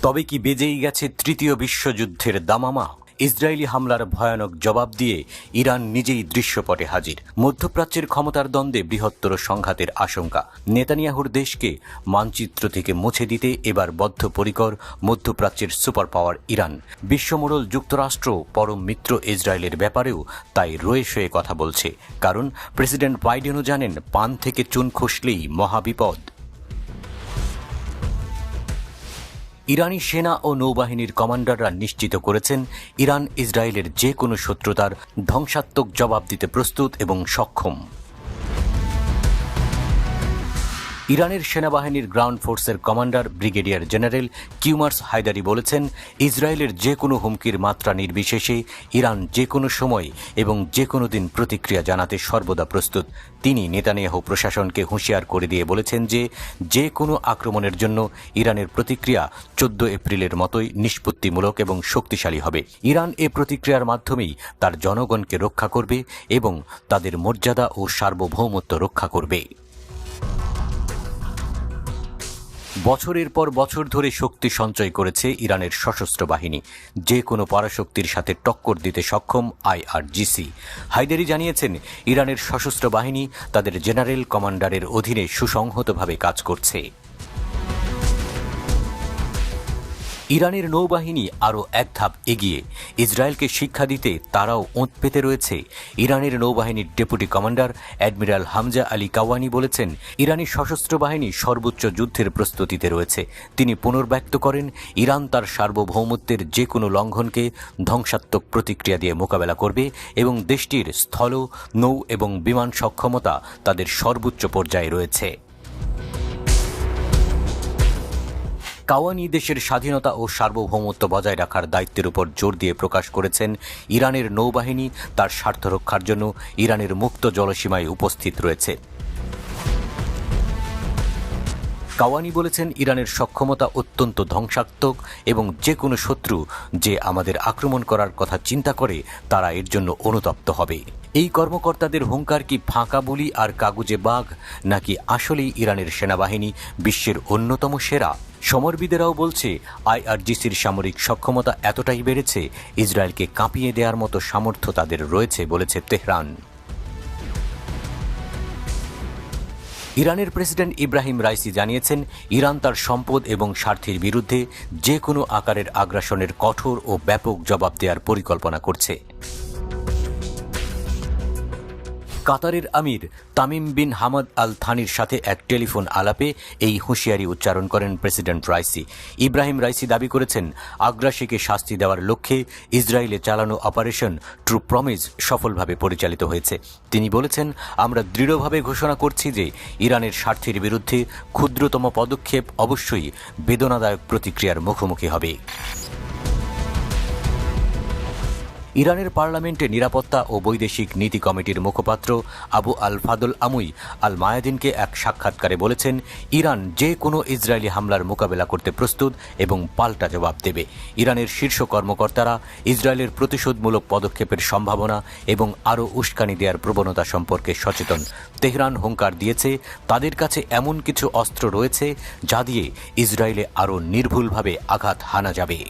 তবে কি বেজেই গেছে তৃতীয় বিশ্বযুদ্ধের দামামা? ইসরায়েলি হামলার ভয়ানক জবাব দিয়ে ইরান নিজেই দৃশ্যপটে হাজির। মধ্যপ্রাচ্যের ক্ষমতার দ্বন্দ্বে বৃহত্তর সংঘাতের আশঙ্কা। নেতানিয়াহুর দেশকে মানচিত্র থেকে মুছে দিতে এবার বদ্ধপরিকর মধ্যপ্রাচ্যের সুপার পাওয়ার ইরান। বিশ্বমোড়ল যুক্তরাষ্ট্র পরম মিত্র ইসরায়েলের ব্যাপারেও তাই রয়ে শয়ে কথা বলছে। কারণ প্রেসিডেন্ট বাইডেনও জানেন, পান থেকে চুন খসলেই মহাবিপদ। ইরানি সেনা ও নৌবাহিনীর কমান্ডাররা নিশ্চিত করেছেন, ইরান ইসরায়েলের যে কোনো শত্রুতার ধ্বংসাত্মক জবাব দিতে প্রস্তুত এবং সক্ষম। ইরানের সেনাবাহিনীর গ্রাউন্ড ফোর্সের commander brigadier general Kiumars Heydari বলেছেন, ইসরায়েলের যে কোনো হুমকির মাত্রা নির্বিশেষে ইরান যে কোনো সময় এবং যে কোনো দিন প্রতিক্রিয়া জানাতে সর্বদা প্রস্তুত। তিনি নেতানিয়াহু প্রশাসনকে হুঁশিয়ার করে দিয়ে বলেছেন যে কোনো আক্রমণের জন্য ইরানের প্রতিক্রিয়া 14 এপ্রিলের মতোই নিষ্পত্তিমূলক এবং শক্তিশালী হবে। ইরান এ প্রতিক্রিয়ার মাধ্যমেই তার জনগণকে রক্ষা করবে এবং তাদের মর্যাদা ও সার্বভৌমত্ব রক্ষা করবে। বছরের পর বছর ধরে শক্তি সঞ্চয় করেছে ইরানের সশস্ত্র বাহিনী, যে কোনো পরাশক্তির সাথে টক্কর দিতে সক্ষম IRGC। হায়দারি জানিয়েছেন, ইরানের সশস্ত্র বাহিনী তাদের জেনারেল কমান্ডারের অধীনে সুসংহতভাবে কাজ করছে। ইরানের নৌবাহিনী আরও এক ধাপ এগিয়ে ইসরায়েলকে শিক্ষা দিতে তারাও ওঁত পেতে রয়েছে। ইরানের নৌবাহিনীর deputy commander admiral Hamza Ali Kawani বলেছেন, ইরানি সশস্ত্র বাহিনী সর্বোচ্চ যুদ্ধের প্রস্তুতিতে রয়েছে। তিনি পুনর্ব্যক্ত করেন, ইরান তার সার্বভৌমত্বের যে কোনো লঙ্ঘনকে ধ্বংসাত্মক প্রতিক্রিয়া দিয়ে মোকাবেলা করবে এবং দেশটির স্থল, নৌ এবং বিমান সক্ষমতা তাদের সর্বোচ্চ পর্যায়ে রয়েছে। কাওয়ানি দেশের স্বাধীনতা ও সার্বভৌমত্ব বজায় রাখার দায়িত্বের উপর জোর দিয়ে প্রকাশ করেছেন, ইরানের নৌবাহিনী তার স্বার্থ রক্ষার জন্য ইরানের মুক্ত জলসীমায় উপস্থিত রয়েছে। কাওয়ানি বলেছেন, ইরানের সক্ষমতা অত্যন্ত ধ্বংসাত্মক এবং যে কোনো শত্রু যে আমাদের আক্রমণ করার কথা চিন্তা করে তারা এর জন্য অনুতপ্ত হবে। এই কর্মকর্তাদের হুঙ্কার কি ফাঁকা বুলি আর কাগুজে বাঘ, নাকি আসলেই ইরানের সেনাবাহিনী বিশ্বের অন্যতম সেরা? সমরবিদেরাও বলছে, IRGCর সামরিক সক্ষমতা এতটাই বেড়েছে, ইসরায়েলকে কাঁপিয়ে দেওয়ার মতো সামর্থ্য তাদের রয়েছে, বলেছে তেহরান। ইরানের প্রেসিডেন্ট ইব্রাহিম রাইসি জানিয়েছেন, ইরান তার সম্পদ এবং স্বার্থের বিরুদ্ধে যে কোনো আকারের আগ্রাসনের কঠোর ও ব্যাপক জবাব দেওয়ার পরিকল্পনা করছে। কাতারের আমির তামিম বিন হামাদ আল থানির সাথে এক টেলিফোন আলাপে এই হুঁশিয়ারি উচ্চারণ করেন প্রেসিডেন্ট রাইসি। ইব্রাহিম রাইসি দাবি করেছেন, আগ্রাসীকে শাস্তি দেওয়ার লক্ষ্যে ইসরায়েলে চালানো অপারেশন ট্রু প্রমিস সফলভাবে পরিচালিত হয়েছে। তিনি বলেছেন, আমরা দৃঢ়ভাবে ঘোষণা করছি যে ইরানের স্বার্থের বিরুদ্ধে ক্ষুদ্রতম পদক্ষেপ অবশ্যই বেদনাদায়ক প্রতিক্রিয়ার মুখোমুখি হবে। ইরানের পার্লামেন্টে নিরাপত্তা ও বৈদেশিক নীতি কমিটির মুখপাত্র আবু আল ফাদল আমুই আল মায়াদিনকে এক সাক্ষাৎকারে বলেছেন, ইরান যে কোনো ইসরায়েলি হামলার মোকাবেলা করতে প্রস্তুত এবং পাল্টা জবাব দেবে। ইরানের শীর্ষ কর্মকর্তারা ইসরায়েলের প্রতিশোধমূলক পদক্ষেপের সম্ভাবনা এবং আরও উস্কানি দেওয়ার প্রবণতা সম্পর্কে সচেতন। তেহরান হুঙ্কার দিয়েছে, তাদের কাছে এমন কিছু অস্ত্র রয়েছে যা দিয়ে ইসরায়েলে আরও নির্ভুলভাবে আঘাত হানা যাবে।